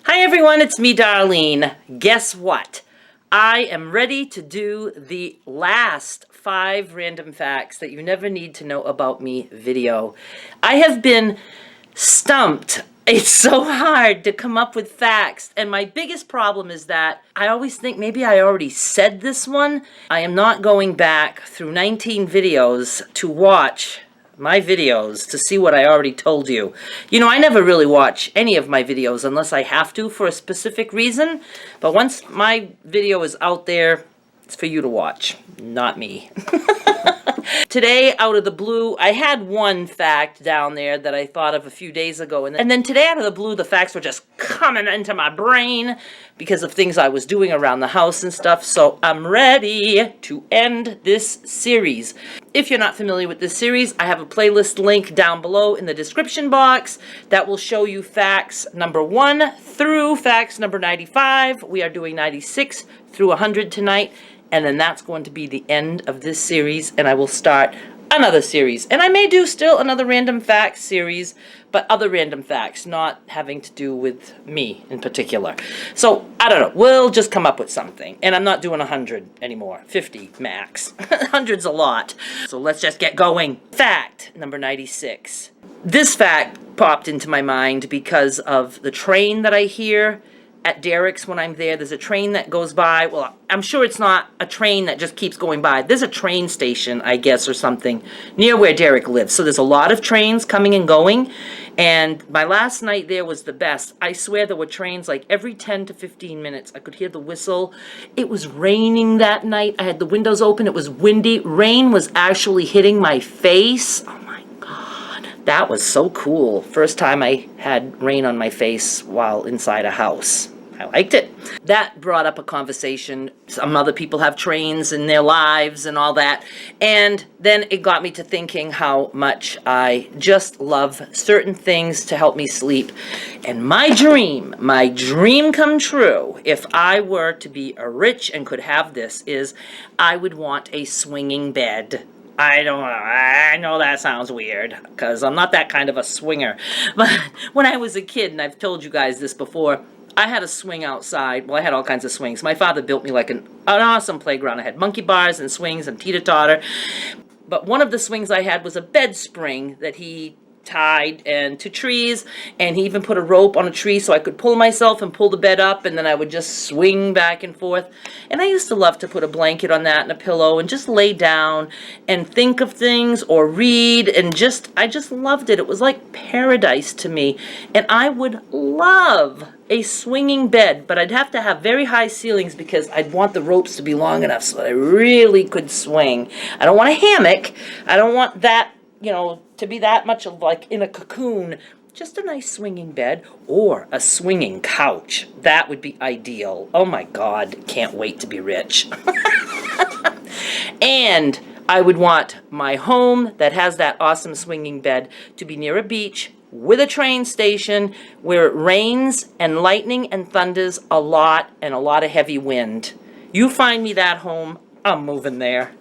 Hi everyone, it's me, Darlene. Guess what? I am ready to do the last 5 random facts that you never need to know about me video. I have been stumped. It's so hard to come up with facts, and my biggest problem is that I always think maybe I already said this one. I am not going back through 19 videos to watch my videos to see what I already told you. You know, I never really watch any of my videos unless I have to for a specific reason, but once my video is out there, it's for you to watch, not me. Today, out of the blue, I had one fact down there that I thought of a few days ago, and then today, out of the blue, the facts were just coming into my brain because of things I was doing around the house and stuff, so I'm ready to end this series. If you're not familiar with this series, I have a playlist link down below in the description box that will show you facts number 1 through facts number 95. We are doing 96 through 100 tonight. And then that's going to be the end of this series, and I will start another series. And I may do still another random facts series, but other random facts, not having to do with me in particular. So, I don't know, we'll just come up with something. And I'm not doing 100 anymore, 50 max. 100's a lot. So let's just get going. Fact number 96. This fact popped into my mind because of the train that I hear at Derek's when I'm there. There's a train that goes by. Well, I'm sure it's not a train that just keeps going by. There's a train station, I guess, or something near where Derek lives. So there's a lot of trains coming and going. And my last night there was the best. I swear there were trains like every 10 to 15 minutes. I could hear the whistle. It was raining that night. I had the windows open. It was windy. Rain was actually hitting my face. Oh my God. That was so cool. First time I had rain on my face while inside a house. I liked it. That brought up a conversation. Some other people have trains in their lives and all that. And then it got me to thinking how much I just love certain things to help me sleep. And my dream come true, if I were to be rich and could have this, is I would want a swinging bed. I know that sounds weird, because I'm not that kind of a swinger. But when I was a kid, and I've told you guys this before, I had a swing outside. Well, I had all kinds of swings. My father built me like an awesome playground. I had monkey bars and swings and teeter-totter. But one of the swings I had was a bed spring that he tied to trees, and he even put a rope on a tree so I could pull myself and pull the bed up, and then I would just swing back and forth. And I used to love to put a blanket on that and a pillow and just lay down and think of things or read, and I just loved it. It was like paradise to me. And I would love a swinging bed, but I'd have to have very high ceilings because I'd want the ropes to be long enough so that I really could swing. I don't want a hammock. I don't want that, to be that much of like in a cocoon. Just a nice swinging bed or a swinging couch. That would be ideal. Oh my God, can't wait to be rich. And I would want my home that has that awesome swinging bed to be near a beach with a train station where it rains and lightning and thunders a lot and a lot of heavy wind. You find me that home, I'm moving there.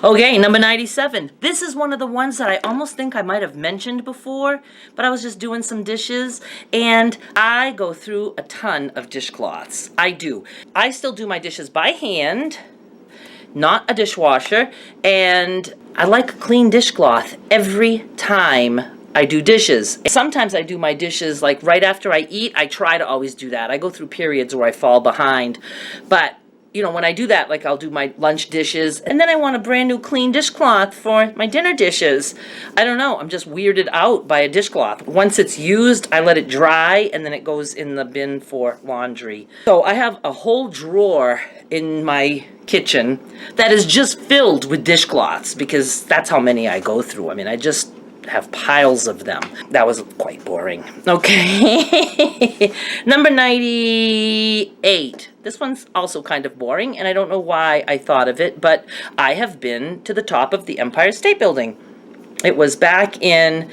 Okay, number 97. This is one of the ones that I almost think I might have mentioned before, but I was just doing some dishes, and I go through a ton of dishcloths. I do. I still do my dishes by hand, not a dishwasher, and I like a clean dishcloth every time I do dishes. Sometimes I do my dishes like right after I eat. I try to always do that. I go through periods where I fall behind, but when I do that, like I'll do my lunch dishes, and then I want a brand new clean dishcloth for my dinner dishes. I don't know, I'm just weirded out by a dishcloth. Once it's used, I let it dry, and then it goes in the bin for laundry. So I have a whole drawer in my kitchen that is just filled with dishcloths, because that's how many I go through. I mean, I just have piles of them. That was quite boring. Okay. Number 98. This one's also kind of boring, and I don't know why I thought of it, but I have been to the top of the Empire State Building. It was back in,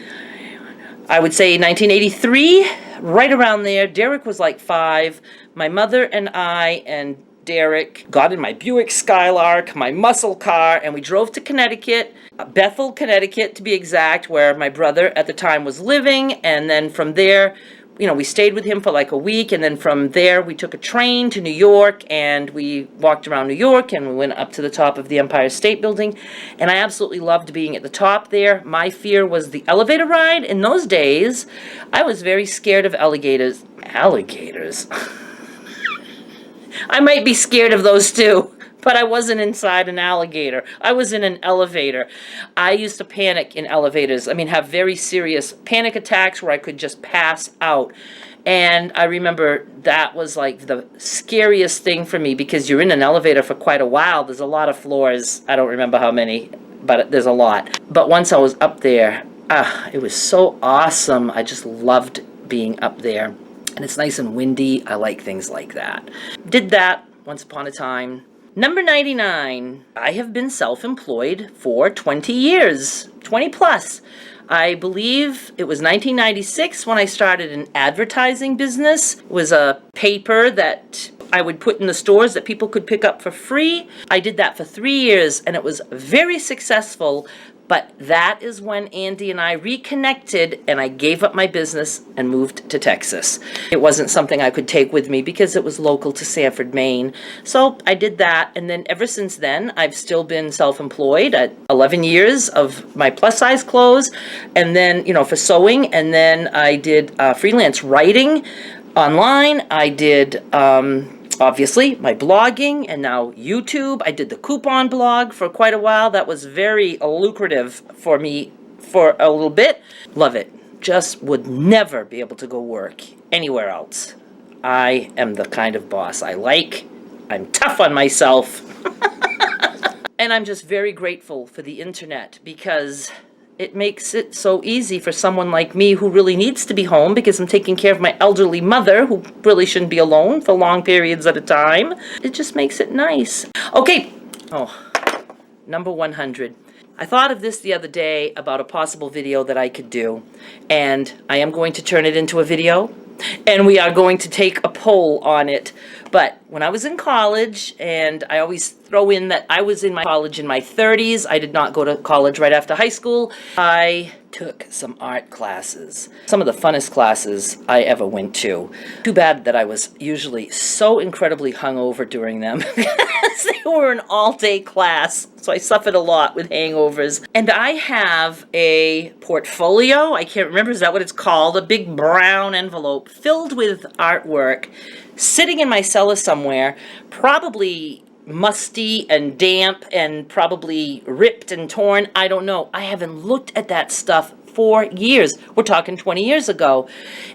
I would say, 1983, right around there. Derek was like 5. My mother and I and Derek got in my Buick Skylar, my muscle car, and we drove to Connecticut, Bethel, Connecticut to be exact, where my brother at the time was living, and then from there we stayed with him for like a week, and then from there we took a train to New York, and we walked around New York, and we went up to the top of the Empire State Building, and I absolutely loved being at the top there. My fear was the elevator ride. In those days, I was very scared of alligators. Alligators? I might be scared of those too. But I wasn't inside an alligator. I was in an elevator. I used to panic in elevators. I mean, have very serious panic attacks where I could just pass out. And I remember that was like the scariest thing for me, because you're in an elevator for quite a while. There's a lot of floors. I don't remember how many, but there's a lot. But once I was up there, it was so awesome. I just loved being up there. And it's nice and windy. I like things like that. Did that once upon a time. Number 99, I have been self-employed for 20 years, 20 plus. I believe it was 1996 when I started an advertising business. It was a paper that I would put in the stores that people could pick up for free. I did that for 3 years, and it was very successful. But that is when Andy and I reconnected, and I gave up my business and moved to Texas. It wasn't something I could take with me because it was local to Sanford, Maine. So I did that, and then ever since then, I've still been self-employed at 11 years of my plus-size clothes, and then, for sewing, and then I did freelance writing online. I did obviously my blogging, and now YouTube. I did the coupon blog for quite a while. That was very lucrative for me for a little bit. Love it. Just would never be able to go work anywhere else. I am the kind of boss I like. I'm tough on myself. And I'm just very grateful for the internet, because it makes it so easy for someone like me who really needs to be home, because I'm taking care of my elderly mother who really shouldn't be alone for long periods at a time. It just makes it nice. Okay. Number 100. I thought of this the other day about a possible video that I could do, and I am going to turn it into a video, and we are going to take a poll on it. But when I was in college, and I always throw in that I was in my college in my 30s, I did not go to college right after high school. I took some art classes, some of the funnest classes I ever went to. Too bad that I was usually so incredibly hungover during them, because they were an all-day class, so I suffered a lot with hangovers. And I have a portfolio, I can't remember, is that what it's called? A big brown envelope filled with artwork sitting in my cellar somewhere, probably musty and damp and probably ripped and torn. I don't know. I haven't looked at that stuff for years. We're talking 20 years ago.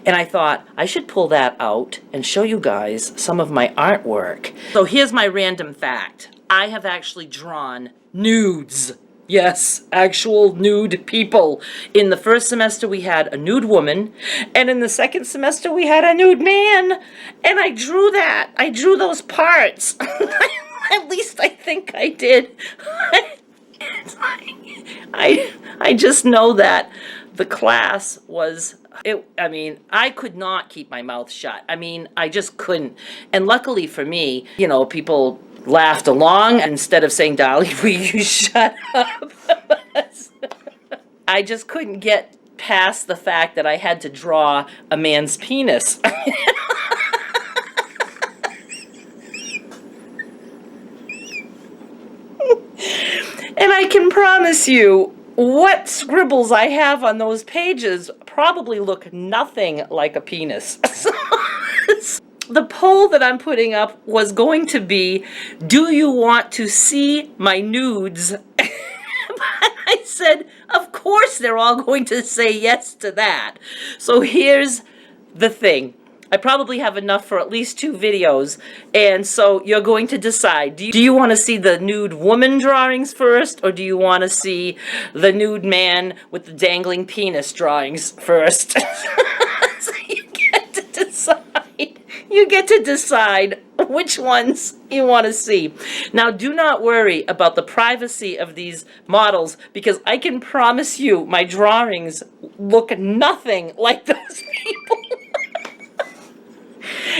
And I thought I should pull that out and show you guys some of my artwork. So here's my random fact. I have actually drawn nudes. Yes, actual nude people. In the first semester, we had a nude woman, and in the second semester, we had a nude man. And I drew that. I drew those parts. At least I think I did. I just know that the class was, I could not keep my mouth shut. I just couldn't. And luckily for me, people laughed along instead of saying, Darlene, will you shut up? I just couldn't get past the fact that I had to draw a man's penis. And I can promise you, what scribbles I have on those pages probably look nothing like a penis. The poll that I'm putting up was going to be, do you want to see my nudes? I said, of course they're all going to say yes to that. So here's the thing. I probably have enough for at least 2 videos, and so you're going to decide. Do you want to see the nude woman drawings first, or do you want to see the nude man with the dangling penis drawings first? So you get to decide. You get to decide which ones you want to see. Now, do not worry about the privacy of these models, because I can promise you my drawings look nothing like those people.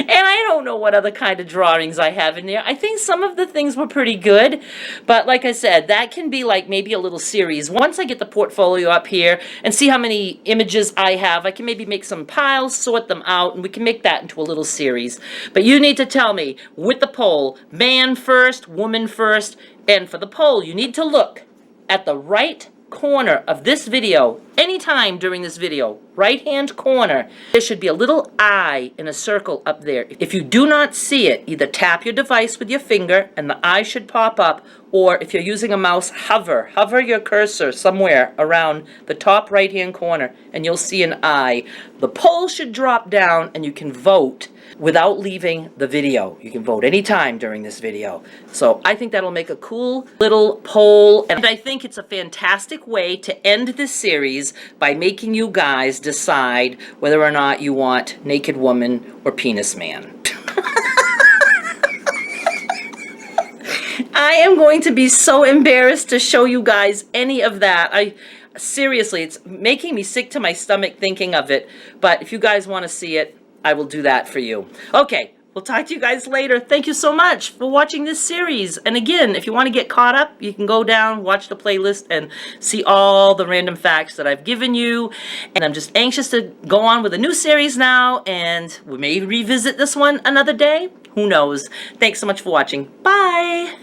And I don't know what other kind of drawings I have in there. I think some of the things were pretty good, but like I said, that can be like maybe a little series. Once I get the portfolio up here and see how many images I have, I can maybe make some piles, sort them out, and we can make that into a little series. But you need to tell me, with the poll, man first, woman first, and for the poll, you need to look at the right corner of this video, anytime during this video, right hand corner, there should be a little eye in a circle up there. If you do not see it, either tap your device with your finger and the eye should pop up, or if you're using a mouse, hover your cursor somewhere around the top right hand corner and you'll see an eye. The poll should drop down and you can vote without leaving the video. You can vote anytime during this video. So I think that'll make a cool little poll, and I think it's a fantastic way to end this series by making you guys decide whether or not you want naked woman or penis man. I am going to be so embarrassed to show you guys any of that. Seriously, it's making me sick to my stomach thinking of it, but if you guys want to see it, I will do that for you. Okay, we'll talk to you guys later. Thank you so much for watching this series. And again, if you want to get caught up, you can go down, watch the playlist, and see all the random facts that I've given you. And I'm just anxious to go on with a new series now, and we may revisit this one another day. Who knows? Thanks so much for watching. Bye!